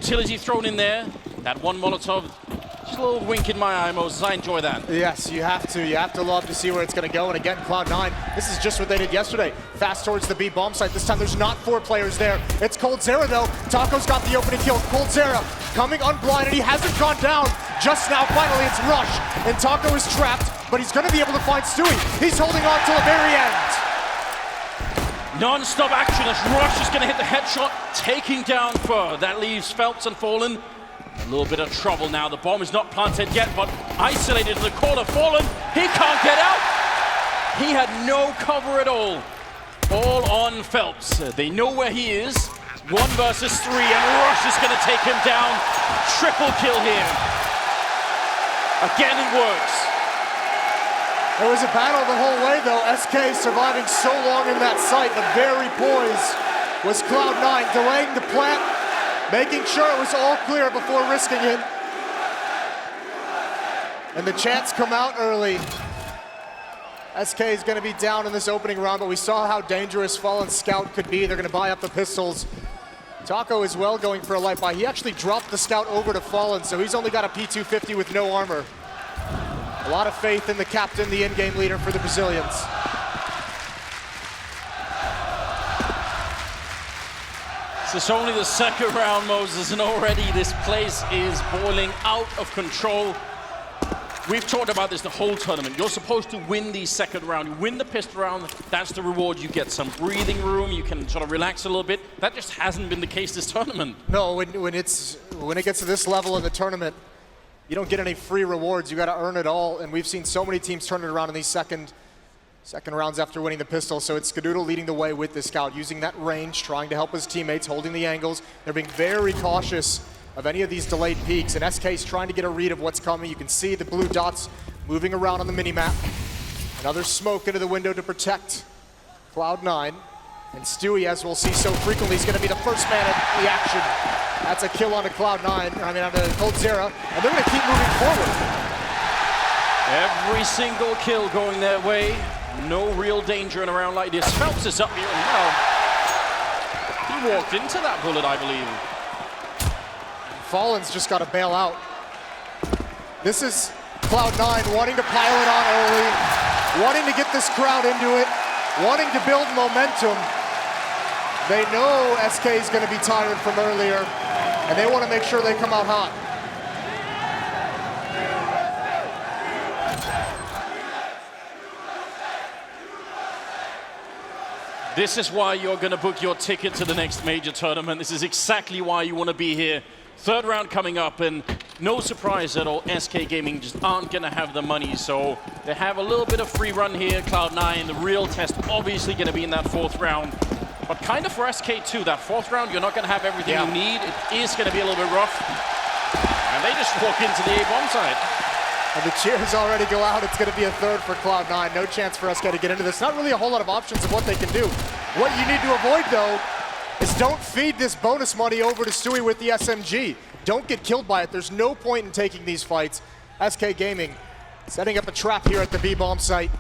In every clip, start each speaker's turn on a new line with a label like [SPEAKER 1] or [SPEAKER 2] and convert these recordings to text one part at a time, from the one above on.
[SPEAKER 1] utility thrown in there. That one Molotov, just a little wink in my eye, Moses. I enjoy that.
[SPEAKER 2] Yes, you have to. You have to love to see where it's going to go. And again, Cloud9, this is just what they did yesterday. Fast towards the B bomb site. This time there's not 4 players there. It's coldzera though. Taco's got the opening kill. coldzera coming unblinded. He hasn't gone down. Just now, finally, it's Rush. And Taco is trapped, but he's going to be able to find Stewie. He's holding on till the very end.
[SPEAKER 1] Non-stop action as Rush is going to hit the headshot, taking down Fur. That leaves Phelps and Fallen a little bit of trouble now. The bomb is not planted yet, but isolated in the corner. Fallen, he can't get out. He had no cover at all. All on Phelps. They know where he is. 1 versus 3, and Rush is going to take him down. Triple kill here. Again, it works.
[SPEAKER 2] It was a battle the whole way, though. SK surviving so long in that site. The very poise was Cloud9, delaying the plant, making sure it was all clear before risking it. And the chants come out early. SK is going to be down in this opening round, but we saw how dangerous Fallen Scout could be. They're going to buy up the pistols. Taco as well going for a light buy. He actually dropped the Scout over to Fallen, so he's only got a P250 with no armor. A lot of faith in the captain, the in-game leader for the Brazilians.
[SPEAKER 1] This is only the second round, Moses, and already this place is boiling out of control. We've talked about this the whole tournament. You're supposed to win the second round. You win the pistol round, that's the reward. You get some breathing room, you can sort of relax a little bit. That just hasn't been the case this tournament.
[SPEAKER 2] No, when it gets to this level in the tournament, you don't get any free rewards. You got to earn it all, and we've seen so many teams turn it around in these second rounds after winning the pistol. So it's Skadoodle leading the way with the Scout, using that range, trying to help his teammates, holding the angles. They're being very cautious of any of these delayed peaks, and SK's trying to get a read of what's coming. You can see the blue dots moving around on the minimap. Another smoke into the window to protect Cloud9. And Stewie, as we'll see so frequently, is going to be the first man at the action. That's a kill onto Cloud9, onto coldzera, and they're going to keep moving forward.
[SPEAKER 1] Every single kill going their way. No real danger in a round like this. Phelps is up here, and well, he walked into that bullet, I believe.
[SPEAKER 2] Fallen's just got to bail out. This is Cloud9 wanting to pile it on early, wanting to get this crowd into it, wanting to build momentum. They know SK is going to be tired from earlier, and they want to make sure they come out hot.
[SPEAKER 1] This is why you're going to book your ticket to the next major tournament. This is exactly why you want to be here. Third round coming up, and no surprise at all, SK Gaming just aren't going to have the money, so they have a little bit of free run here. Cloud9, the real test obviously going to be in that 4th round. But kind of for SK too, that 4th round, you're not going to have everything you need. It is going to be a little bit rough. And they just walk into the A-bomb side.
[SPEAKER 2] And the cheers already go out. It's going to be a 3rd for Cloud9. No chance for SK to get into this. Not really a whole lot of options of what they can do. What you need to avoid, though, is don't feed this bonus money over to Stewie with the SMG. Don't get killed by it. There's no point in taking these fights. SK Gaming setting up a trap here at the B-bomb site.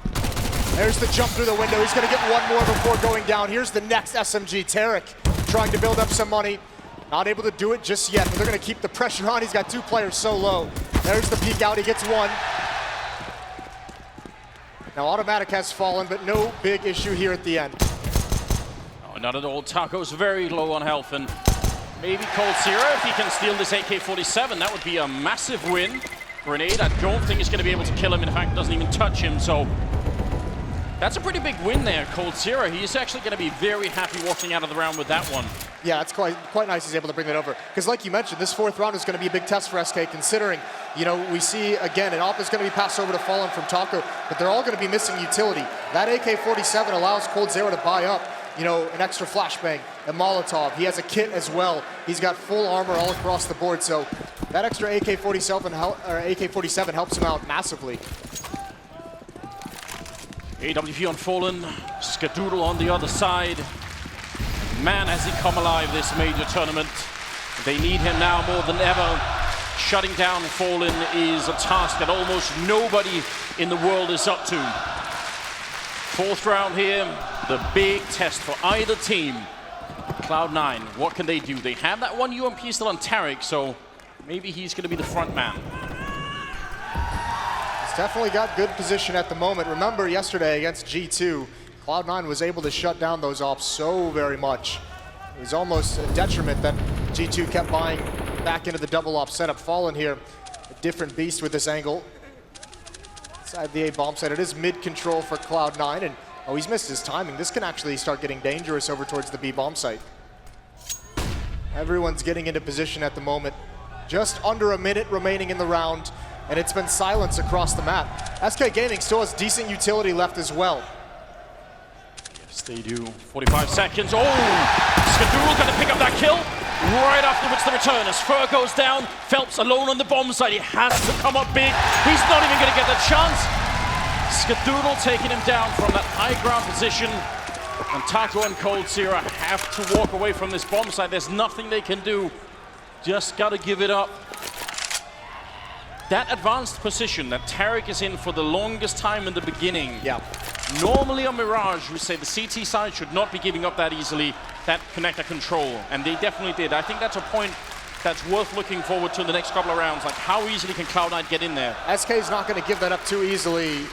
[SPEAKER 2] There's the jump through the window. He's going to get one more before going down. Here's the next SMG. Tarek trying to build up some money. Not able to do it just yet, but they're going to keep the pressure on. He's got 2 players so low. There's the peek out. He gets 1. Now Automatic has fallen, but no big issue here at the end.
[SPEAKER 1] Oh, not at all. Taco's very low on health, and maybe coldzera, if he can steal this AK-47, that would be a massive win. Grenade, I don't think he's going to be able to kill him. In fact, doesn't even touch him, so that's a pretty big win there. coldzera, he's actually going to be very happy walking out of the round with that one.
[SPEAKER 2] Yeah, it's quite nice he's able to bring that over. Because like you mentioned, this 4th round is going to be a big test for SK, considering, you know, we see, again, an AWP is going to be passed over to Fallen from Taco, but they're all going to be missing utility. That AK-47 allows coldzera to buy up, you know, an extra flashbang, a Molotov. He has a kit as well. He's got full armor all across the board, so that extra AK-47 helps him out massively.
[SPEAKER 1] AWP on Fallen, Skadoodle on the other side. Man, has he come alive this major tournament. They need him now more than ever. Shutting down Fallen is a task that almost nobody in the world is up to. 4th round here, the big test for either team. Cloud9, what can they do? They have that one UMP still on Tarek, so maybe he's going to be the front man.
[SPEAKER 2] He's definitely got good position at the moment. Remember yesterday against G2, Cloud9 was able to shut down those ops so very much. It was almost a detriment that G2 kept buying back into the double op setup. Fallen here, a different beast with this angle. Inside the A bomb site, it is mid-control for Cloud9, and oh, he's missed his timing. This can actually start getting dangerous over towards the B bomb site. Everyone's getting into position at the moment. Just under a minute remaining in the round, and it's been silence across the map. SK Gaming still has decent utility left as well.
[SPEAKER 1] Yes, they do. 45 seconds. Oh! Skadoodle going to pick up that kill. Right afterwards the return as Fur goes down. Phelps alone on the bomb site. He has to come up big. He's not even going to get the chance. Skadoodle taking him down from that high ground position. And Taco and Cold Sierra have to walk away from this bomb site. There's nothing they can do. Just got to give it up. That advanced position that Tarek is in for the longest time in the beginning.
[SPEAKER 2] Yeah.
[SPEAKER 1] Normally on Mirage, we say the CT side should not be giving up that easily, that connector control. And they definitely did. I think that's a point that's worth looking forward to in the next couple of rounds. Like, how easily can Cloud9 get in there?
[SPEAKER 2] SK is not going to give that up too easily,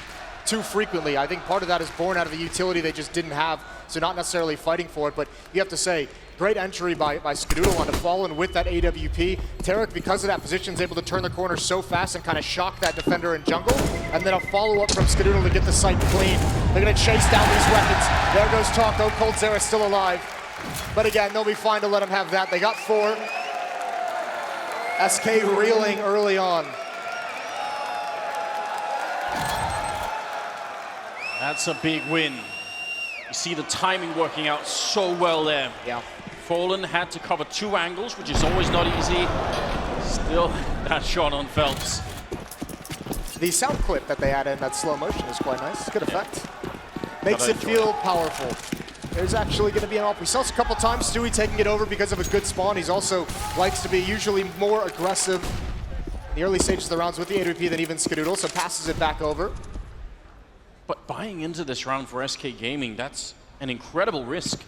[SPEAKER 2] too frequently. I think part of that is born out of the utility they just didn't have, so not necessarily fighting for it. But you have to say, great entry by Skadoodle onto Fallen with that AWP. Tarek, because of that position, is able to turn the corner so fast and kind of shock that defender in jungle. And then a follow-up from Skadoodle to get the site clean. They're going to chase down these weapons. There goes Taco. Cold Zera still alive. But again, they'll be fine to let him have that. They got 4. SK reeling early on.
[SPEAKER 1] That's a big win. You see the timing working out so well there.
[SPEAKER 2] Yeah.
[SPEAKER 1] Fallen had to cover 2 angles, which is always not easy. Still, that shot on Phelps.
[SPEAKER 2] The sound clip that they add in that slow motion is quite nice. Good effect. Makes it
[SPEAKER 1] enjoy
[SPEAKER 2] feel powerful. There's actually going to be an off. We saw this a couple times. Stewie taking it over because of a good spawn. He's also likes to be usually more aggressive in the early stages of the rounds with the AWP than even Skadoodle, so passes it back over.
[SPEAKER 1] But buying into this round for SK Gaming, that's an incredible risk.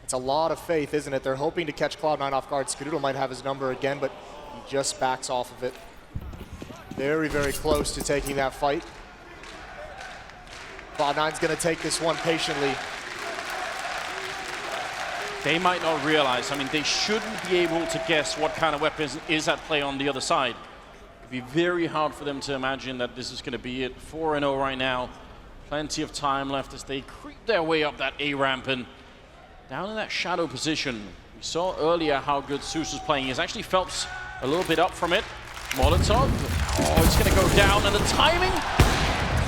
[SPEAKER 2] It's a lot of faith, isn't it? They're hoping to catch Cloud9 off guard. Skadoodle might have his number again, but he just backs off of it. Very, very close to taking that fight. Cloud9's going to take this one patiently.
[SPEAKER 1] They might not realize, I mean, they shouldn't be able to guess what kind of weapon is at play on the other side. It'd be very hard for them to imagine that this is going to be it. 4-0 right now. Plenty of time left as they creep their way up that A ramp and down in that shadow position. We saw earlier how good Zeus was playing. He's actually Phelps a little bit up from it. Molotov, oh, it's going to go down, and the timing,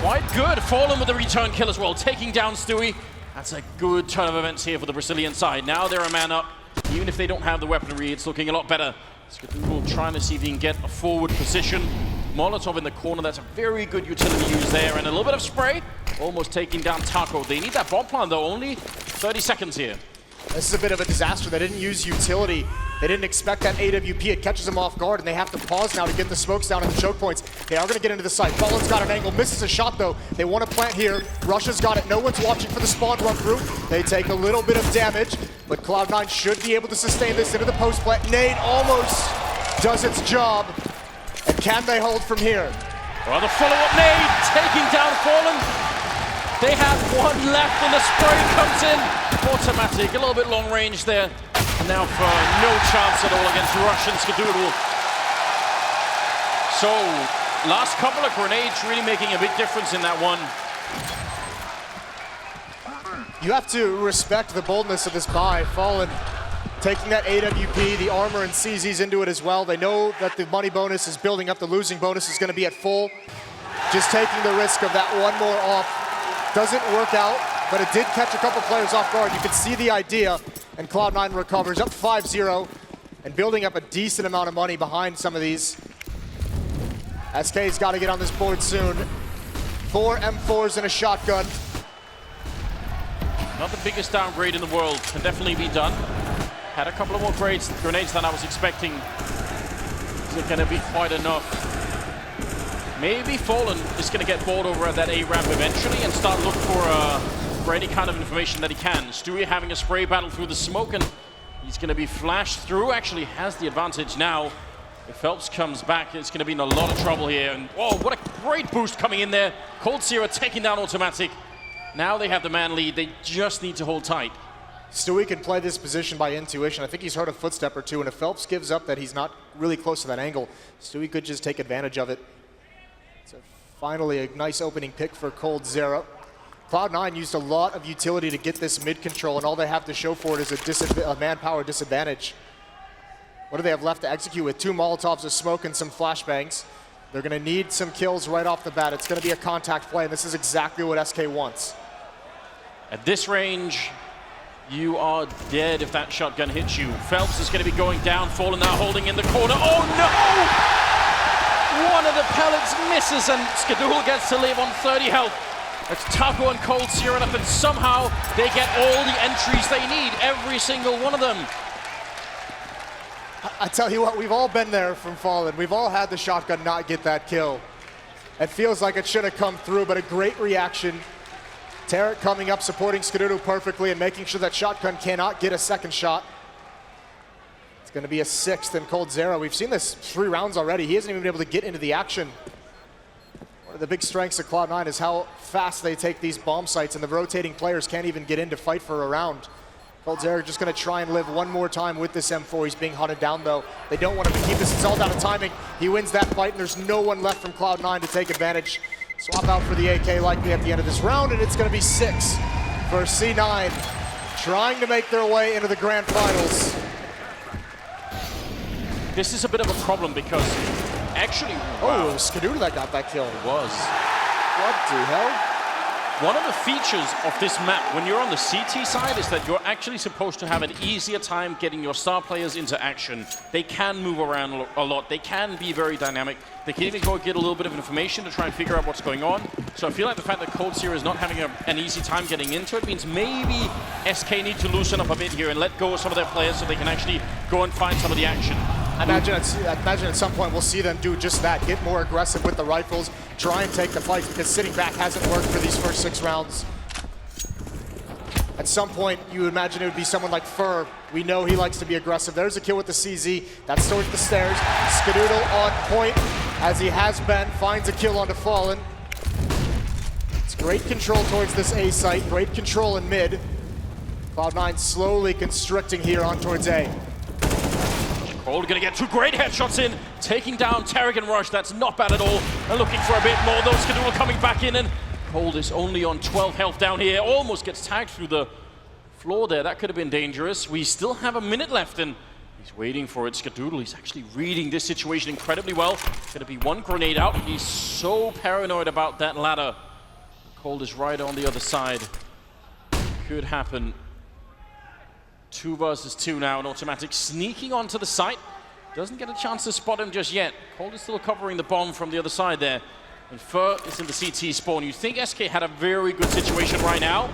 [SPEAKER 1] quite good. Fallen with the return kill as well, taking down Stewie. That's a good turn of events here for the Brazilian side. Now they're a man up. Even if they don't have the weaponry, it's looking a lot better. Skadoodle trying to see if he can get a forward position. Molotov in the corner, that's a very good utility use there, and a little bit of spray. Almost taking down Taco. They need that bomb plant though, only 30 seconds here.
[SPEAKER 2] This is a bit of a disaster. They didn't use utility. They didn't expect that AWP. It catches them off guard, and they have to pause now to get the smokes down at the choke points. They are going to get into the site. Fallen's got an angle, misses a shot though. They want to plant here. Russia's got it. No one's watching for the spawn run through. They take a little bit of damage, but Cloud9 should be able to sustain this into the post plant. Nade almost does its job. And can they hold from here?
[SPEAKER 1] Well, the follow-up nade taking down Fallen. They have 1 left, and the spray comes in. Automatic, a little bit long range there. Now for no chance at all against Russian Skadoodle. So, last couple of grenades really making a big difference in that one.
[SPEAKER 2] You have to respect the boldness of this buy. Fallen taking that AWP, the armor, and CZs into it as well. They know that the money bonus is building up. The losing bonus is going to be at full. Just taking the risk of that one more off. Doesn't work out, but it did catch a couple players off guard. You can see the idea, and Cloud9 recovers up 5-0 and building up a decent amount of money behind some of these. SK's got to get on this board soon. 4 M4s and a shotgun.
[SPEAKER 1] Not the biggest downgrade in the world, can definitely be done. Had a couple of more grenades than I was expecting. Is it going to be quite enough? Maybe Fallen is going to get bored over at that A ramp eventually and start looking for any kind of information that he can. Stewie having a spray battle through the smoke, and He's going to be flashed through, actually has the advantage now. If Phelps comes back, it's going to be in a lot of trouble here. And oh, what a great boost coming in there. Cold Zero taking down Automatic. Now they have the man lead. They just need to hold tight.
[SPEAKER 2] Stewie can play this position by intuition. I think he's heard a footstep or two, and if Phelps gives up that he's not really close to that angle, Stewie could just take advantage of it. So finally, a nice opening pick for Cold Zero. Cloud9 used a lot of utility to get this mid control, and all they have to show for it is a manpower disadvantage. What do they have left to execute with? 2 Molotovs of smoke and some flashbangs. They're going to need some kills right off the bat. It's going to be a contact play, and this is exactly what SK wants.
[SPEAKER 1] At this range, you are dead if that shotgun hits you. Phelps is going to be going down, Fallen now holding in the corner. Oh no! One of the pellets misses, and Skadul gets to live on 30 health. It's Taco and Cold Zero up, and somehow they get all the entries they need, every single one of them.
[SPEAKER 2] I tell you what, we've all been there from Fallen. We've all had the shotgun not get that kill. It feels like it should have come through, but a great reaction. Tarek coming up, supporting Skadoodle perfectly and making sure that shotgun cannot get a second shot. It's going to be a 6th in Cold Zero. We've seen this 3 rounds already. He hasn't even been able to get into the action. One of the big strengths of Cloud9 is how fast they take these bomb sites, and the rotating players can't even get in to fight for a round. Cold Zero just going to try and live one more time with this M4. He's being hunted down, though. They don't want him to keep this. It's all down to timing. He wins that fight, and there's no one left from Cloud9 to take advantage. Swap out for the AK likely at the end of this round, and it's going to be 6 for C9, trying to make their way into the grand finals.
[SPEAKER 1] This is a bit of a problem because actually,
[SPEAKER 2] wow. Oh, Skadoodle that got that kill.
[SPEAKER 1] It was.
[SPEAKER 2] What the hell?
[SPEAKER 1] One of the features of this map, when you're on the CT side, is that you're actually supposed to have an easier time getting your star players into action. They can move around a lot. They can be very dynamic. They can even go get a little bit of information to try and figure out what's going on. So I feel like the fact that Cold Zero is not having an easy time getting into it means maybe SK need to loosen up a bit here and let go of some of their players so they can actually go and find some of the action.
[SPEAKER 2] I imagine at some point we'll see them do just that, get more aggressive with the rifles, try and take the fights, because sitting back hasn't worked for these first 6 rounds. At some point, you would imagine it would be someone like Fur. We know he likes to be aggressive. There's a kill with the CZ. That's towards the stairs. Skadoodle on point, as he has been, finds a kill onto Fallen. It's great control towards this A site, great control in mid. Cloud9 slowly constricting here on towards A.
[SPEAKER 1] Cold gonna get 2 great headshots in, taking down Tarek and Rush. That's not bad at all. And looking for a bit more, though. Skadoodle coming back in, and Cold is only on 12 health down here. Almost gets tagged through the floor there. That could have been dangerous. We still have a minute left, and he's waiting for it. Skadoodle, he's actually reading this situation incredibly well. Gonna be 1 grenade out. He's so paranoid about that ladder. Cold is right on the other side. Could happen. 2 versus 2 now, and Automatic sneaking onto the site. Doesn't get a chance to spot him just yet. Cold is still covering the bomb from the other side there. And Fur is in the CT spawn. You think SK had a very good situation right now.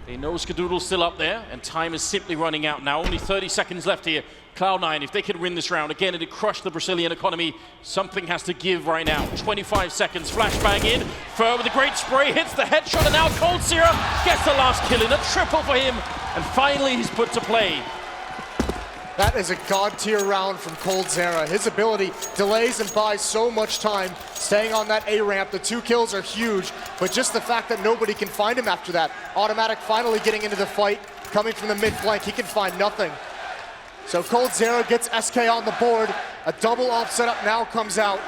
[SPEAKER 1] They know Skadoodle's still up there, and time is simply running out now. Only 30 seconds left here. Cloud9, if they can win this round, again, it'd crush the Brazilian economy. Something has to give right now. 25 seconds, flashbang in. Fur with a great spray, hits the headshot, and now Cold Zero gets the last kill in. A triple for him, and finally he's put to play.
[SPEAKER 2] That is a god-tier round from Cold Zero. His ability delays and buys so much time, staying on that A ramp. The 2 kills are huge, but just the fact that nobody can find him after that. Automatic finally getting into the fight, coming from the mid-flank. He can find nothing. So Cold Zero gets SK on the board. A double off setup now comes out.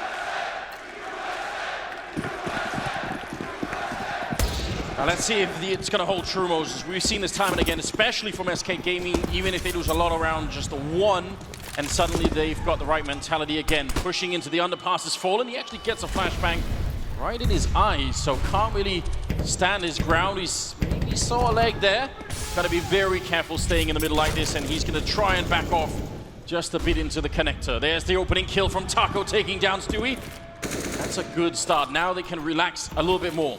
[SPEAKER 1] Now let's see if it's going to hold true, Moses. We've seen this time and again, especially from SK Gaming, even if they lose a lot around just the 1, and suddenly they've got the right mentality again. Pushing into the underpass is Fallen. He actually gets a flashbang right in his eyes, so can't really stand his ground. He's maybe saw a leg there. Got to be very careful staying in the middle like this, and he's going to try and back off just a bit into the connector. There's the opening kill from Taco, taking down Stewie. That's a good start. Now they can relax a little bit more.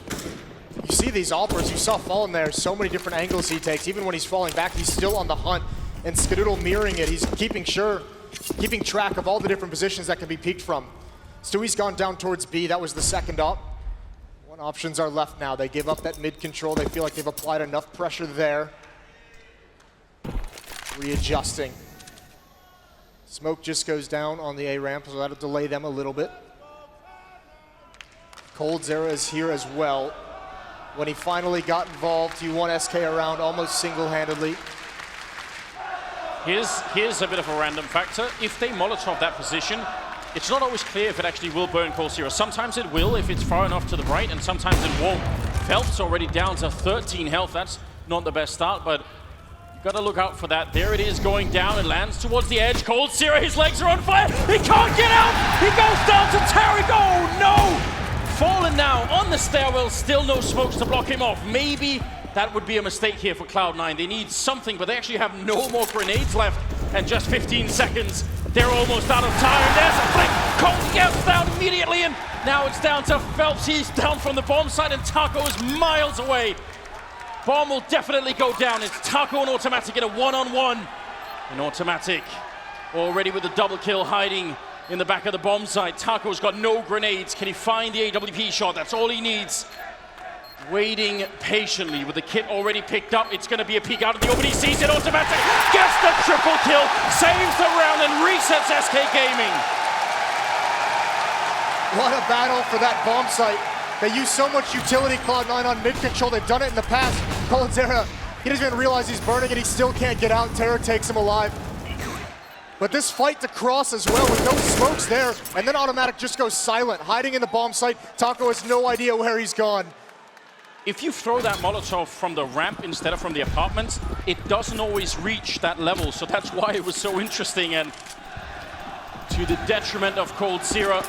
[SPEAKER 2] You see these Alpers, you saw Fallen there, so many different angles he takes. Even when he's falling back, he's still on the hunt. And Skadoodle mirroring it, he's keeping track of all the different positions that can be peeked from. Stewie's gone down towards B, that was the second op. 1 options are left now. They give up that mid control, they feel like they've applied enough pressure there. Readjusting. Smoke just goes down on the A ramp, so that'll delay them a little bit. coldzera is here as well. When he finally got involved, he won SK around almost single-handedly.
[SPEAKER 1] Here's a bit of a random factor. If they Molotov that position, it's not always clear if it actually will burn coldzera. Sometimes it will if it's far enough to the right, and sometimes it won't. Phelps already down to 13 health. That's not the best start, but you gotta look out for that. There it is going down. It lands towards the edge. coldzera, his legs are on fire. He can't get out. He goes down to Tarek. Oh no! Fallen now on the stairwell. Still no smokes to block him off. Maybe that would be a mistake here for Cloud9. They need something, but they actually have no more grenades left, and just 15 seconds. They're almost out of time. There's a flick. Colt gets down immediately, and now it's down to Phelps. He's down from the bomb site, and Taco is miles away. Bomb will definitely go down. It's Taco and Automatic in a one-on-one. And Automatic already with the double kill hiding in the back of the bomb site. Taco's got no grenades. Can he find the AWP shot? That's all he needs. Waiting patiently with the kit already picked up. It's going to be a peek out of the open. He sees it. Automatic gets the triple kill, saves the round, and resets SK Gaming.
[SPEAKER 2] What a battle for that bomb site. They use so much utility, Cloud9, on mid-control. They've done it in the past. coldzera, he doesn't even realize he's burning it. He still can't get out. Terror takes him alive. But this fight to cross as well with no smokes there, and then Automatic just goes silent, hiding in the bomb site. Taco has no idea where he's gone.
[SPEAKER 1] If you throw that Molotov from the ramp instead of from the apartments, it doesn't always reach that level, so that's why it was so interesting, and to the detriment of coldzera,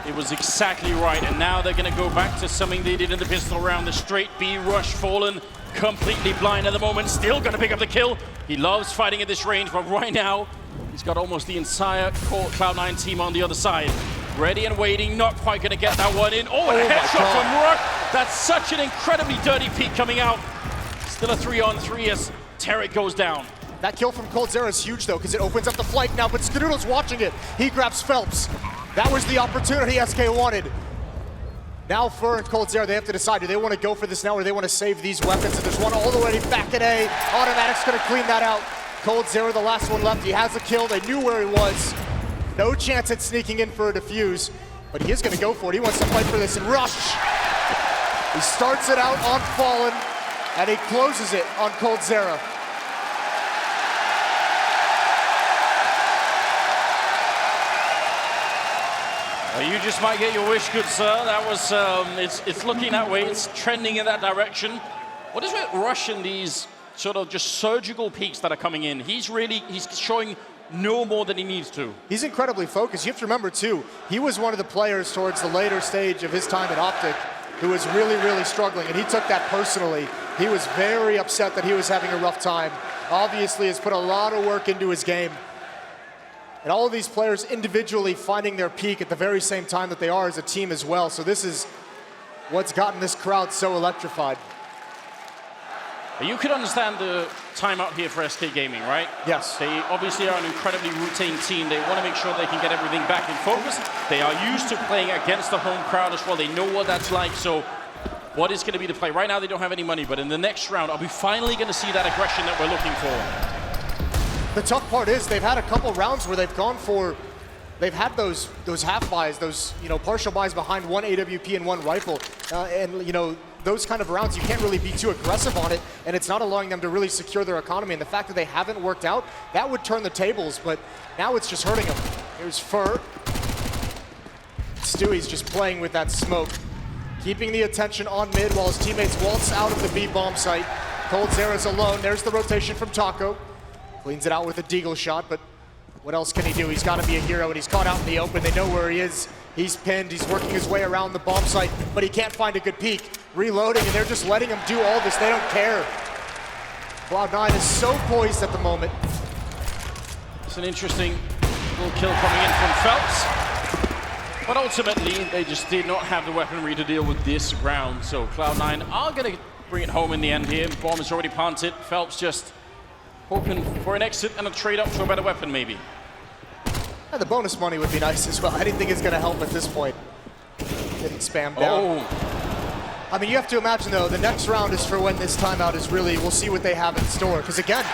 [SPEAKER 1] it was exactly right. And now they're going to go back to something they did in the pistol round, the straight B rush. Fallen completely blind at the moment, still going to pick up the kill. He loves fighting at this range, but right now, he's got almost the entire Cloud9 team on the other side. Ready and waiting, not quite going to get that one in. Oh, and a headshot from Rook. That's such an incredibly dirty peek coming out. Still a 3-on-3 as Tarek goes down.
[SPEAKER 2] That kill from coldzera is huge, though, because it opens up the flank now, but Skadoodle's watching it. He grabs Phelps. That was the opportunity SK wanted. Now Fur and coldzera, they have to decide, do they want to go for this now, or do they want to save these weapons? And there's one all the way back at A. Automatic's going to clean that out. coldzera, the last one left. He has a kill. They knew where he was. No chance at sneaking in for a defuse, but he is going to go for it. He wants to fight for this and rush. He starts it out on Fallen, and he closes it on coldzera.
[SPEAKER 1] Well, you just might get your wish, good sir. That was, it's looking that way. It's trending in that direction. What is with Rush and these sort of just surgical peaks that are coming in? He's showing no more than he needs to. He's
[SPEAKER 2] incredibly focused. You have to remember, too, he was one of the players towards the later stage of his time at Optic who was really, really struggling, and he took that personally. He was very upset that he was having a rough time. Obviously has put a lot of work into his game. And all of these players individually finding their peak at the very same time that they are as a team as well. So this is what's gotten this crowd so electrified.
[SPEAKER 1] You could understand the timeout here for SK Gaming, right?
[SPEAKER 2] Yes.
[SPEAKER 1] They obviously are an incredibly routine team. They want to make sure they can get everything back in focus. They are used to playing against the home crowd as well. They know what that's like. So what is going to be the play? Right now they don't have any money, but in the next round, are we finally going to see that aggression that we're looking for?
[SPEAKER 2] The tough part is they've had a couple rounds where they've gone for, they've had those half buys, those partial buys behind one AWP and one rifle, and those kind of rounds, you can't really be too aggressive on it, and it's not allowing them to really secure their economy. And the fact that they haven't worked out, that would turn the tables, but now it's just hurting them. Here's Fur. Stewie's just playing with that smoke, keeping the attention on mid while his teammates waltz out of the B bomb site. coldzera's alone. There's the rotation from Taco. Cleans it out with a deagle shot, but what else can he do? He's got to be a hero, and he's caught out in the open. They know where he is. He's pinned. He's working his way around the bomb site, but he can't find a good peek. Reloading, and they're just letting him do all this. They don't care. Cloud9 is so poised at the moment.
[SPEAKER 1] It's an interesting little kill coming in from Phelps. But ultimately, they just did not have the weaponry to deal with this round. So Cloud9 are going to bring it home in the end here. Bomb is already planted. Phelps just hoping for an exit and a trade up to a better weapon, maybe.
[SPEAKER 2] And the bonus money would be nice as well. I didn't think it's going to help at this point. Getting spammed down.
[SPEAKER 1] Oh.
[SPEAKER 2] I mean, you have to imagine, though, the next round is for when this timeout is really, we'll see what they have in store. Because again,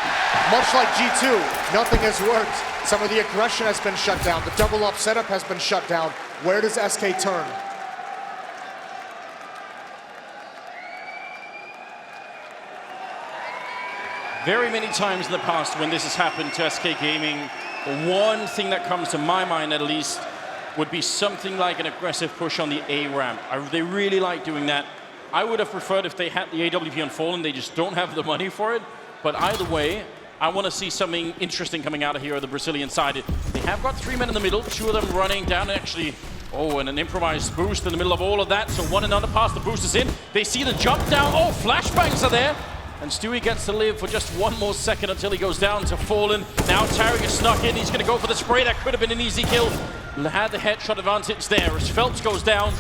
[SPEAKER 2] much like G2, nothing has worked. Some of the aggression has been shut down. The double up setup has been shut down. Where does SK turn?
[SPEAKER 1] Very many times in the past when this has happened to SK Gaming, one thing that comes to my mind at least would be something like an aggressive push on the A ramp. They really like doing that. I would have preferred if they had the AWP on Fallen. They just don't have the money for it. But either way, I want to see something interesting coming out of here on the Brazilian side. They have got 3 men in the middle, 2 of them running down actually. Oh, and an improvised boost in the middle of all of that. So one and underpass, the boost is in. They see the jump down. Oh, flashbangs are there. And Stewie gets to live for just 1 more second until he goes down to Fallen. Now Tarek is snuck in. He's going to go for the spray. That could have been an easy kill. Had the headshot advantage there. As Phelps goes down,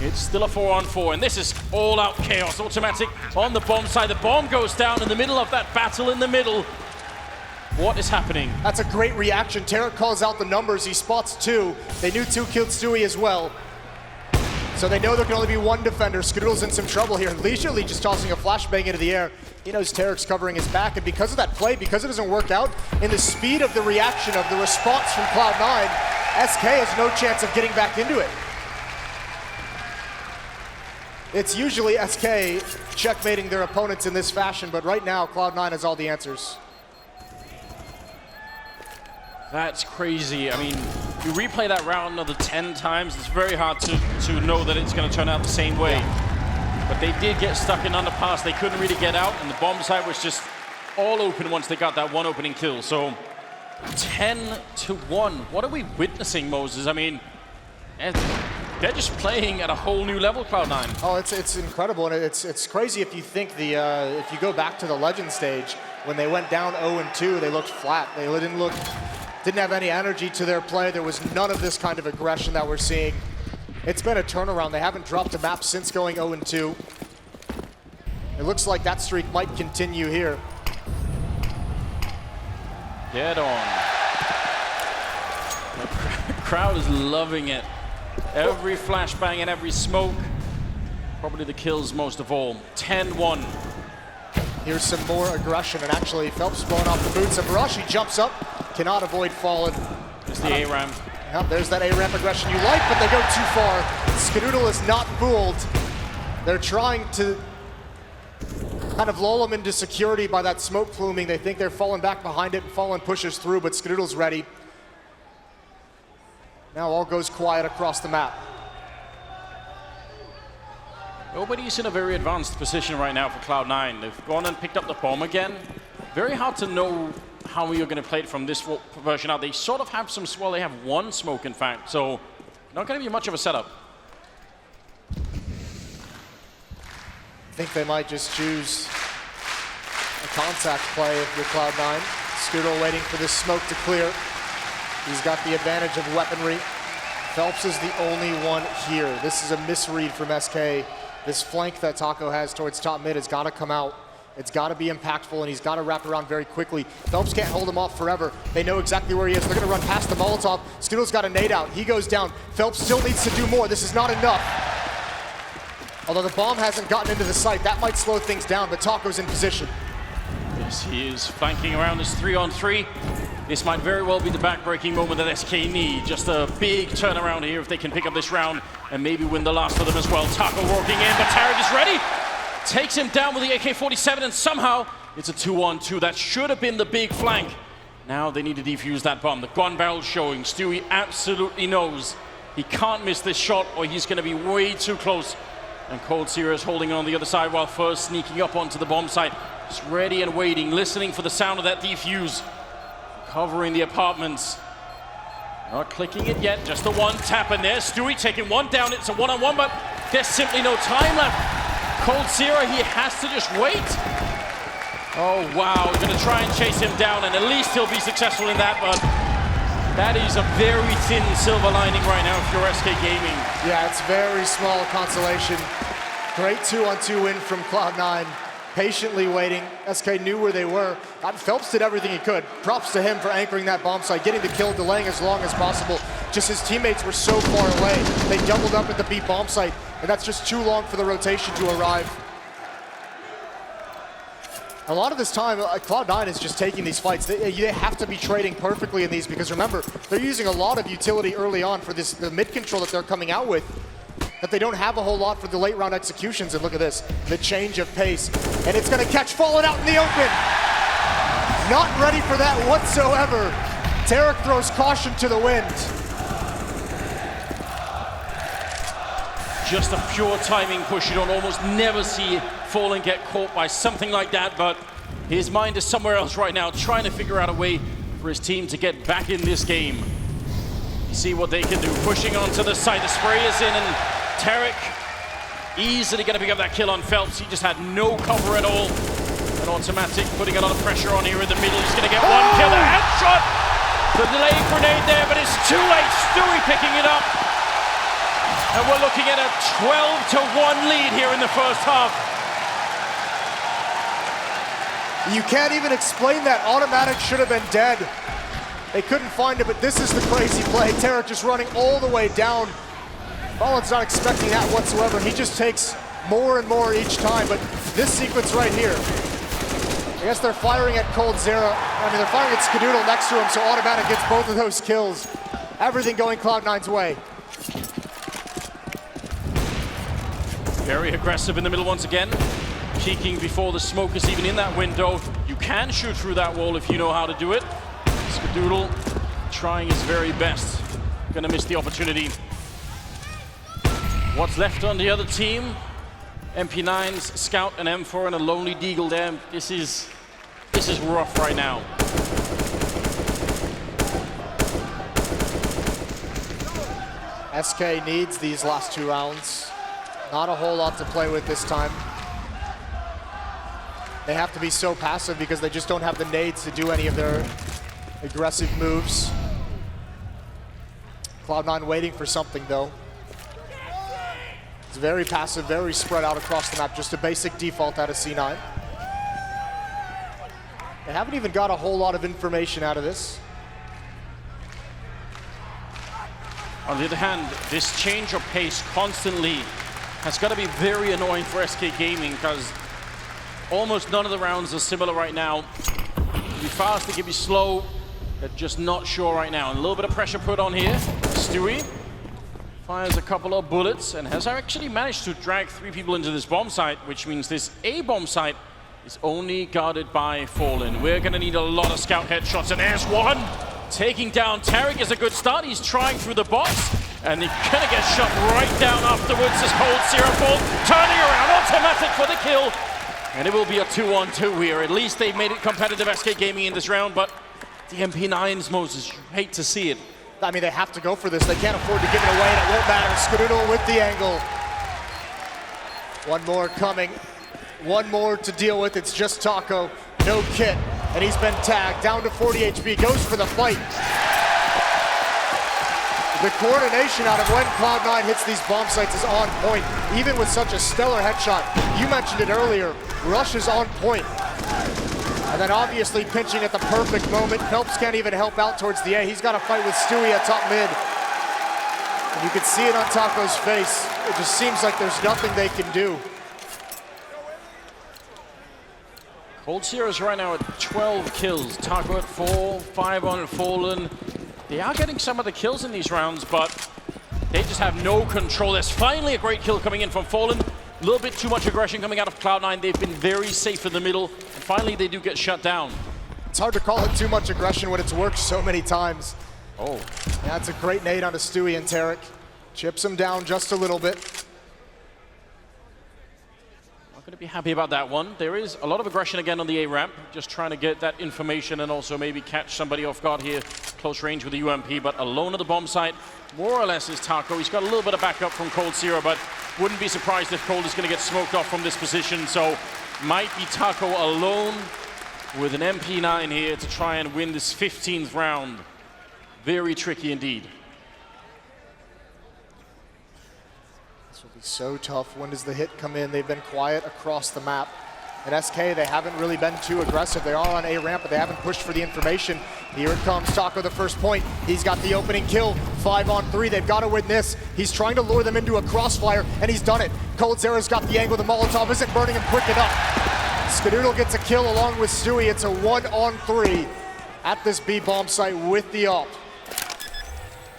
[SPEAKER 1] it's still a 4-on-4. And this is all-out chaos. Automatic on the bomb side. The bomb goes down in the middle of that battle in the middle. What is happening?
[SPEAKER 2] That's a great reaction. Tarek calls out the numbers. He spots 2. They knew 2 killed Stewie as well. So they know there can only be 1 defender. Skadoodle's in some trouble here. Leisurely just tossing a flashbang into the air. He knows Tarek's covering his back, and because of that play, because it doesn't work out, in the speed of the reaction of the response from Cloud9, SK has no chance of getting back into it. It's usually SK checkmating their opponents in this fashion, but right now, Cloud9 has all the answers.
[SPEAKER 1] That's crazy. I mean, you replay that round another 10 times, it's very hard to know that it's going to turn out the same way. But they did get stuck in underpass. They couldn't really get out, and the bomb site was just all open once they got that 1 opening kill. So 10-1. What are we witnessing, Moses? I mean, they're just playing at a whole new level, Cloud9.
[SPEAKER 2] Oh, it's incredible, and it's crazy if you think if you go back to the Legend stage, when they went down 0-2, they looked flat. They didn't have any energy to their play. There was none of this kind of aggression that we're seeing. It's been a turnaround. They haven't dropped a map since going 0-2. It looks like that streak might continue here.
[SPEAKER 1] Get on. The crowd is loving it. Every flashbang and every smoke. Probably the kills most of all. 10-1.
[SPEAKER 2] Here's some more aggression, and actually Phelps blowing off the boots. And Barashi jumps up, cannot avoid Fallen.
[SPEAKER 1] There's the A-ramp.
[SPEAKER 2] Yeah, there's that A-ramp aggression you like, but they go too far. Skadoodle is not fooled. They're trying to kind of lull him into security by that smoke pluming. They think they're falling back behind it, and Fallen pushes through, but Skadoodle's ready. Now all goes quiet across the map.
[SPEAKER 1] Nobody's in a very advanced position right now for Cloud9. They've gone and picked up the bomb again. Very hard to know how you're going to play it from this version out. They sort of have well, they have 1 smoke, in fact, so not going to be much of a setup.
[SPEAKER 2] I think they might just choose a contact play if you're Cloud9. Skadoodle waiting for this smoke to clear. He's got the advantage of weaponry. Phelps is the only one here. This is a misread from SK. This flank that Taco has towards top mid has got to come out. It's got to be impactful, and he's got to wrap around very quickly. Phelps can't hold him off forever. They know exactly where he is. They're going to run past the Molotov. Skadoodle's got a nade out. He goes down. Phelps still needs to do more. This is not enough. Although the bomb hasn't gotten into the site, that might slow things down, but Taco's in position.
[SPEAKER 1] Yes, he is flanking around this 3-on-3. This might very well be the back-breaking moment that SK need. Just a big turnaround here if they can pick up this round and maybe win the last of them as well. Taco walking in, but Tarek is ready. Takes him down with the AK-47, and somehow it's a 2-on-2. That should have been the big flank. Now they need to defuse that bomb. The gun barrel showing. Stewie absolutely knows he can't miss this shot or he's going to be way too close. And Cold Zero is holding on the other side while first sneaking up onto the bomb site. Just ready and waiting, listening for the sound of that defuse. Covering the apartments. Not clicking it yet, just the 1 tap in there. Stewie taking 1 down. It's a 1-on-1, but there's simply no time left. Cold Zero, he has to just wait. Oh, wow. Going to try and chase him down, and at least he'll be successful in that, but that is a very thin silver lining right now if you're SK Gaming. Yeah,
[SPEAKER 2] it's very small consolation. Great 2-on-2 win from Cloud9. Patiently waiting. SK knew where they were. Phelps did everything he could. Props to him for anchoring that bomb site, getting the kill, delaying as long as possible. Just his teammates were so far away. They doubled up at the B bomb site, and that's just too long for the rotation to arrive. A lot of this time, Cloud9 is just taking these fights. They have to be trading perfectly in these because remember, they're using a lot of utility early on for the mid control that they're coming out with, that they don't have a whole lot for the late round executions. And look at this, the change of pace. And it's gonna catch Fallen out in the open. Not ready for that whatsoever. Tarek throws caution to the wind.
[SPEAKER 1] Just a pure timing push. You don't almost never see Fallen get caught by something like that, but his mind is somewhere else right now, trying to figure out a way for his team to get back in this game. You see what they can do. Pushing onto the side. The spray is in, and Tarek easily going to pick up that kill on Phelps. He just had no cover at all. An automatic putting a lot of pressure on here in the middle. He's going to get one kill. A headshot! The delayed grenade there, but it's too late. Stewie picking it up. And we're looking at a 12-1 lead here in the first half.
[SPEAKER 2] You can't even explain that. Automatic should have been dead. They couldn't find it, but this is the crazy play. Tarek just running all the way down. Fallen's not expecting that whatsoever. He just takes more and more each time, but this sequence right here, I guess they're firing at coldzera. I mean, they're firing at Skadoodle next to him, so Automatic gets both of those kills. Everything going Cloud9's way.
[SPEAKER 1] Very aggressive in the middle once again. Peeking before the smoke is even in that window. You can shoot through that wall if you know how to do it. Skadoodle trying his very best. Gonna miss the opportunity. What's left on the other team? MP9's Scout and M4 and a lonely Deagle there. This is rough right now.
[SPEAKER 2] SK needs these last 2 rounds. Not a whole lot to play with this time. They have to be so passive because they just don't have the nades to do any of their aggressive moves. Cloud9 waiting for something though. It's very passive, very spread out across the map, just a basic default out of C9. They haven't even got a whole lot of information out of this.
[SPEAKER 1] On the other hand, this change of pace constantly has got to be very annoying for SK Gaming because almost none of the rounds are similar right now. It can be fast, it can be slow. They're just not sure right now. And a little bit of pressure put on here. Stewie fires a couple of bullets and has actually managed to drag 3 people into this bomb site, which means this A bomb site is only guarded by Fallen. We're going to need a lot of scout headshots, and there's one. Taking down Tarek is a good start. He's trying through the box, and he's going to get shot right down afterwards as coldzera falls. Turning around, automatic for the kill. And it will be a 2-on-2 here. At least they've made it competitive, SK Gaming, in this round, but the MP9s, Moses, you hate to see it.
[SPEAKER 2] I mean, they have to go for this. They can't afford to give it away, and it won't matter. Skadoodle with the angle. One more coming. One more to deal with. It's just Taco. No kit. And he's been tagged. Down to 40 HP. Goes for the fight. The coordination out of when Cloud9 hits these bomb sites is on point. Even with such a stellar headshot. You mentioned it earlier. Rush is on point. And then obviously pinching at the perfect moment. Phelps can't even help out towards the A. He's got to fight with Stewie at top mid. And you can see it on Taco's face. It just seems like there's nothing they can do.
[SPEAKER 1] coldzera's right now at 12 kills. Taco at 4, 5 on Fallen. They are getting some of the kills in these rounds, but they just have no control. There's finally a great kill coming in from Fallen. A little bit too much aggression coming out of Cloud9. They've been very safe in the middle, and finally they do get shut down.
[SPEAKER 2] It's hard to call it too much aggression when it's worked so many times.
[SPEAKER 1] Oh.
[SPEAKER 2] That's a great nade onto Stewie and Tarek. Chips him down just a little bit.
[SPEAKER 1] Not going to be happy about that one. There is a lot of aggression again on the A ramp, just trying to get that information and also maybe catch somebody off guard here, close range with the UMP, but alone at the bomb site, more or less is Taco. He's got a little bit of backup from coldzera, but wouldn't be surprised if Cold is going to get smoked off from this position, so might be Taco alone with an MP9 here to try and win this 15th round. Very tricky indeed.
[SPEAKER 2] This will be so tough. When does the hit come in? They've been quiet across the map. At SK, they haven't really been too aggressive. They are on A ramp, but they haven't pushed for the information. Here it comes, Taco the first point. He's got the opening kill, 5 on 3. They've got to win this. He's trying to lure them into a crossfire, and he's done it. coldzera's got the angle. The Molotov isn't burning him quick enough. Skadoodle gets a kill along with Stewie. It's a 1-on-3 at this B bomb site with the ult.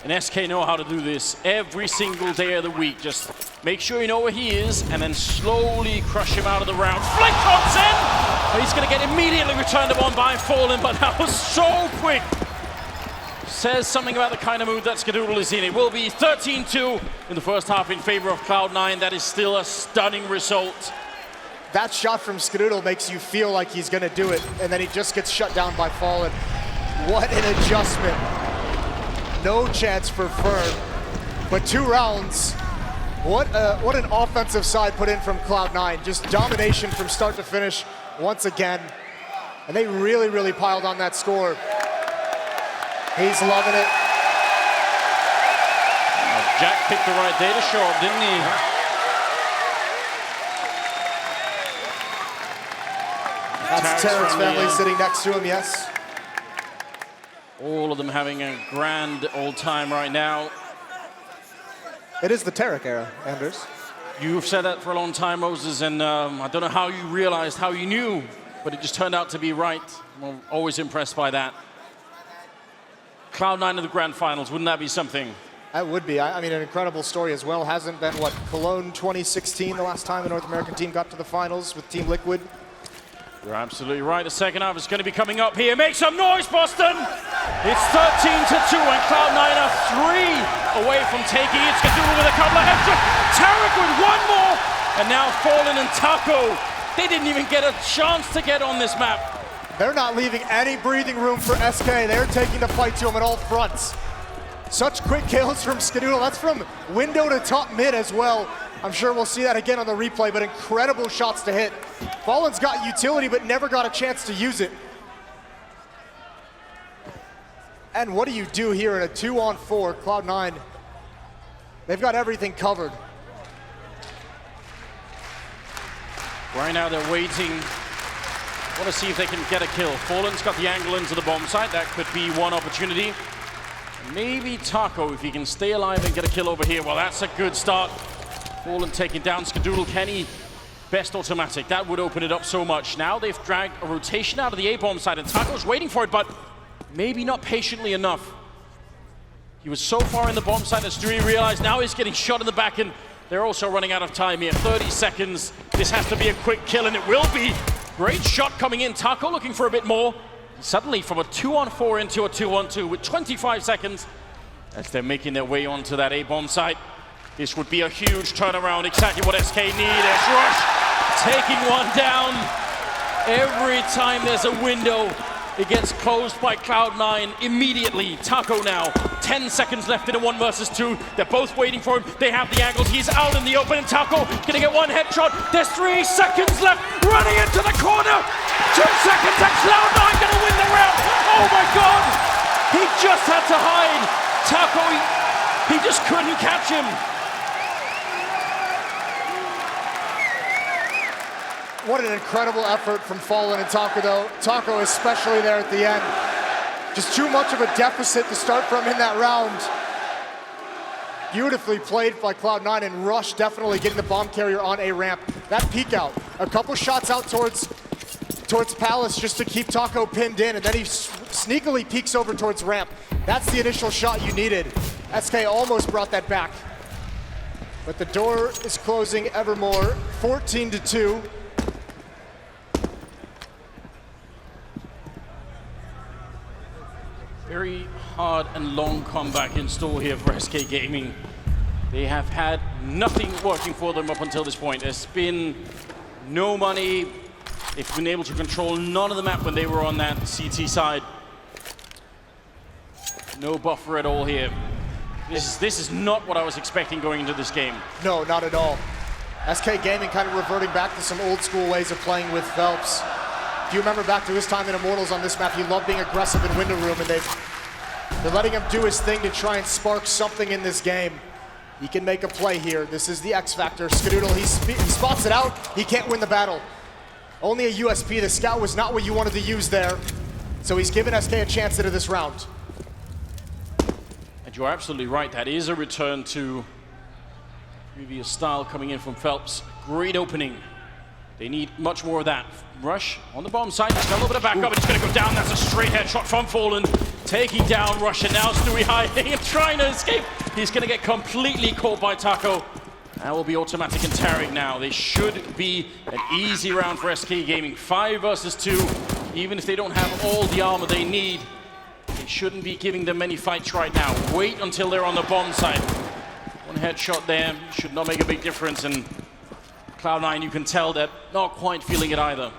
[SPEAKER 1] And SK know how to do this every single day of the week. Just make sure you know where he is and then slowly crush him out of the round. Flick comes in! He's going to get immediately returned upon by Fallen, but that was so quick. Says something about the kind of mood that Skadoodle is in. It will be 13-2 in the first half in favor of Cloud9. That is still a stunning result.
[SPEAKER 2] That shot from Skadoodle makes you feel like he's going to do it, and then he just gets shut down by Fallen. What an adjustment. No chance for Fern, but 2 rounds. What an offensive side put in from Cloud9. Just domination from start to finish once again. And they really, really piled on that score. He's loving it.
[SPEAKER 1] Jack picked the right day to show up, didn't he?
[SPEAKER 2] That's Terrence family sitting next to him, yes.
[SPEAKER 1] All of them having a grand old time right now.
[SPEAKER 2] It is the Tarek era, Anders.
[SPEAKER 1] You've said that for a long time, Moses, and I don't know how you realized, how you knew, but it just turned out to be right. I'm always impressed by that. Cloud9 in the grand finals, wouldn't that be something?
[SPEAKER 2] That would be. I mean, an incredible story as well. Hasn't been, what, Cologne 2016, the last time a North American team got to the finals with Team Liquid?
[SPEAKER 1] You're absolutely right. The second half is going to be coming up here. Make some noise, Boston! It's 13-2 and Cloud9 are 3 away from taking it. Skadoodle with a couple of headshots. Tarek with one more! And now Fallen and Taco. They didn't even get a chance to get on this map.
[SPEAKER 2] They're not leaving any breathing room for SK. They're taking the fight to him at all fronts. Such quick kills from Skadoodle. That's from window to top mid as well. I'm sure we'll see that again on the replay, but incredible shots to hit. Fallen's got utility, but never got a chance to use it. And what do you do here in a 2-on-4? Cloud9, they've got everything covered.
[SPEAKER 1] Right now they're waiting. Want to see if they can get a kill. Fallen's got the angle into the bomb site. That could be one opportunity. Maybe Taco, if he can stay alive and get a kill over here. Well, that's a good start. Fallen taking down Skadoodle. Kenny, best automatic. That would open it up so much. Now they've dragged a rotation out of the A-bomb side, and Taco's waiting for it, but maybe not patiently enough. He was so far in the bomb site that Stewie realized now he's getting shot in the back, and they're also running out of time here. 30 seconds. This has to be a quick kill, and it will be. Great shot coming in. Taco looking for a bit more. Suddenly from a 2-on-4 into a 2-on-2 with 25 seconds as they're making their way onto that A-bomb site. This would be a huge turnaround, exactly what SK need. As Rush taking one down. Every time there's a window, it gets closed by Cloud9 immediately. Taco now, 10 seconds left in a 1 versus 2. They're both waiting for him. They have the angles. He's out in the open, and Taco gonna get one headshot. There's 3 seconds left, running into the corner. 2 seconds, and Cloud9 gonna win the round. Oh my God! He just had to hide. Taco, he just couldn't catch him.
[SPEAKER 2] What an incredible effort from Fallen and Taco, though. Taco especially there at the end. Just too much of a deficit to start from in that round. Beautifully played by Cloud9, and Rush definitely getting the bomb carrier on a ramp. That peek out, a couple shots out towards Palace just to keep Taco pinned in, and then he sneakily peeks over towards ramp. That's the initial shot you needed. SK almost brought that back. But the door is closing ever more. 14-2.
[SPEAKER 1] Very hard and long comeback in store here for SK Gaming. They have had nothing working for them up until this point. There's been no money. They've been able to control none of the map when they were on that CT side. No buffer at all here. This is not what I was expecting going into this game.
[SPEAKER 2] No, not at all. SK Gaming kind of reverting back to some old school ways of playing with Phelps. If you remember back to his time in Immortals on this map, he loved being aggressive in window room, and they're letting him do his thing to try and spark something in this game. He can make a play here. This is the X factor. Skadoodle, he spots it out. He can't win the battle. Only a USP. The scout was not what you wanted to use there. So he's given SK a chance into this round.
[SPEAKER 1] And you're absolutely right. That is a return to previous style coming in from Phelps. Great opening. They need much more of that. Rush on the bomb side, just got a little bit of backup, but he's going to go down. That's a straight headshot from Fallen, taking down Rush, and now Stewie hiding and trying to escape. He's going to get completely caught by Taco. That will be automatic and Tarek now. They should be an easy round for SK Gaming. 5 versus 2. Even if they don't have all the armor they need, they shouldn't be giving them many fights right now. Wait until they're on the bomb side. One headshot there should not make a big difference, and Cloud9, you can tell they're not quite feeling it either.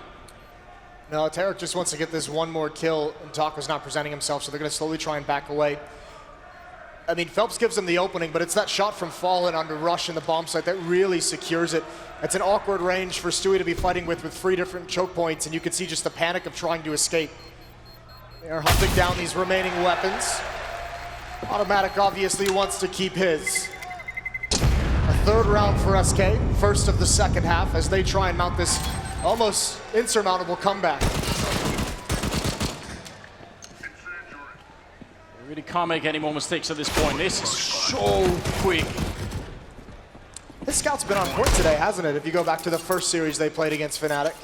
[SPEAKER 2] No, Tarek just wants to get this one more kill, and Taco's not presenting himself, so they're going to slowly try and back away. I mean, Phelps gives them the opening, but it's that shot from Fallen under Rush in the bomb site that really secures it. It's an awkward range for Stewie to be fighting with 3 different choke points, and you can see just the panic of trying to escape. They are hunting down these remaining weapons. Automatic obviously wants to keep his. A 3rd round for SK, first of the second half, as they try and mount this almost insurmountable comeback.
[SPEAKER 1] They really can't make any more mistakes at this point. This is so quick.
[SPEAKER 2] This scout's been on point today, hasn't it? If you go back to the first series they played against Fnatic.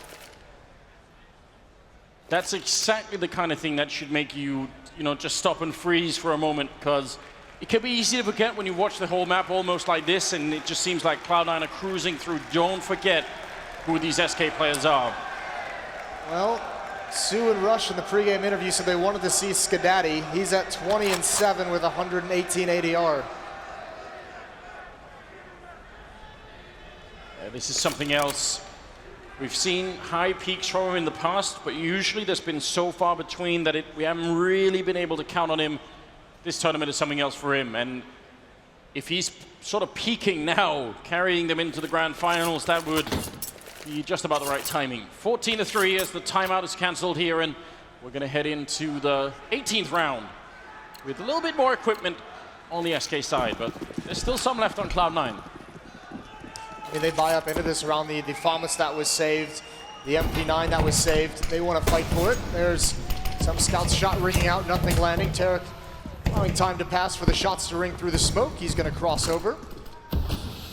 [SPEAKER 1] That's exactly the kind of thing that should make you, just stop and freeze for a moment, because it can be easy to forget when you watch the whole map almost like this, and it just seems like Cloud9 are cruising through. Don't forget who these SK players are.
[SPEAKER 2] Well, Sue and Rush in the pregame interview said they wanted to see Skadaddy. He's at 20-7 with 118 ADR.
[SPEAKER 1] Yeah, this is something else. We've seen high peaks from him in the past, but usually there's been so far between that we haven't really been able to count on him. This tournament is something else for him, and if he's sort of peaking now, carrying them into the grand finals, that would be just about the right timing. 14-3 as the timeout is cancelled here, and we're going to head into the 18th round with a little bit more equipment on the SK side, but there's still some left on Cloud9.
[SPEAKER 2] I mean, they buy up into this around the FAMAS that was saved, the MP9 that was saved. They want to fight for it. There's some scouts shot ringing out, nothing landing. Tarek allowing time to pass for the shots to ring through the smoke. He's going to cross over.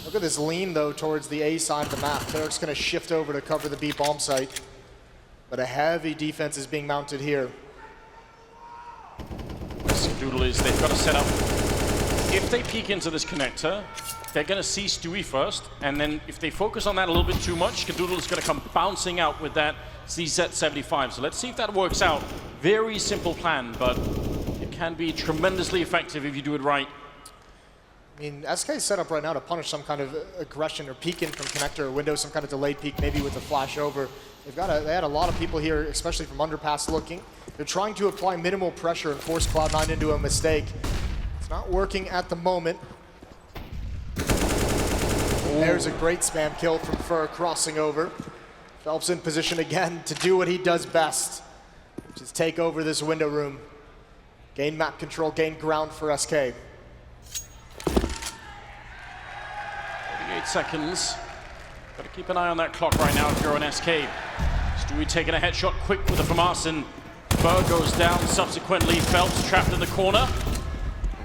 [SPEAKER 2] Look at this lean, though, towards the A side of the map. Tarek's going to shift over to cover the B bomb site. But a heavy defense is being mounted here.
[SPEAKER 1] Doodle is, they've got to set up. If they peek into this connector, they're going to see Stewie first, and then if they focus on that a little bit too much, Kadoodle is going to come bouncing out with that CZ75. So let's see if that works out. Very simple plan, but it can be tremendously effective if you do it right.
[SPEAKER 2] I mean, SK is set up right now to punish some kind of aggression or peek in from connector or window, some kind of delayed peek, maybe with a flash over. They had a lot of people here, especially from underpass looking. They're trying to apply minimal pressure and force Cloud9 into a mistake. It's not working at the moment. There's a great spam kill from Fur crossing over. Phelps in position again to do what he does best, which is take over this window room. Gain map control, gain ground for SK.
[SPEAKER 1] 48 seconds. Got to keep an eye on that clock right now if you're on SK. Stewie taking a headshot quick with the FAMAS, and Fur goes down subsequently. Phelps trapped in the corner.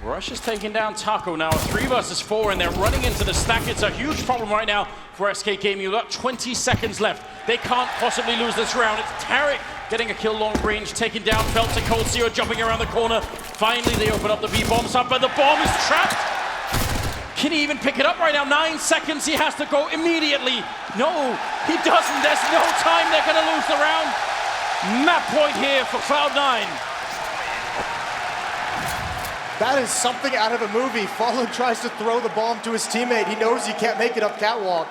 [SPEAKER 1] Rush is taking down Taco now, a 3 versus 4, and they're running into the stack. It's a huge problem right now for SK Gaming. You've got 20 seconds left. They can't possibly lose this round. It's Tarek getting a kill long range, taking down Phelps and Cold Zero, jumping around the corner. Finally, they open up the B-bomb side, but the bomb is trapped. Can he even pick it up right now? 9 seconds, he has to go immediately. No, he doesn't. There's no time. They're going to lose the round. Map point here for Cloud9.
[SPEAKER 2] That is something out of a movie. Fallen tries to throw the bomb to his teammate. He knows he can't make it up catwalk.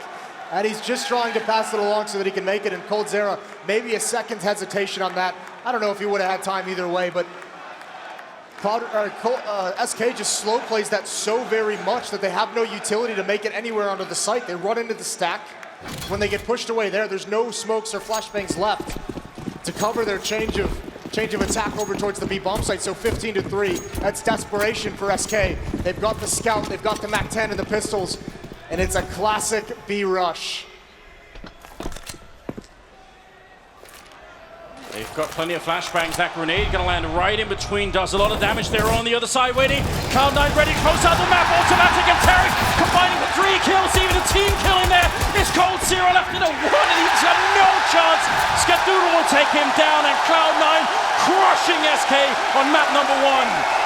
[SPEAKER 2] And he's just trying to pass it along so that he can make it. And Cold Zera, maybe a second's hesitation on that. I don't know if he would have had time either way, but SK just slow plays that so very much that they have no utility to make it anywhere onto the site. They run into the stack. When they get pushed away there's no smokes or flashbangs left to cover their change of attack over towards the B bomb site. So 15-3, that's desperation for SK. They've got the scout, they've got the MAC-10 and the pistols, and it's a classic B rush.
[SPEAKER 1] They've got plenty of flashbangs. That grenade gonna land right in between, does a lot of damage. They're on the other side waiting. Cloud9 ready, close out the map, automatic and Tarek combining the 3 kills, even a team kill in there. It's Cold Zero left in a 1 and he's got no chance. Skadoodle will take him down and Cloud9 crushing SK on map number 1.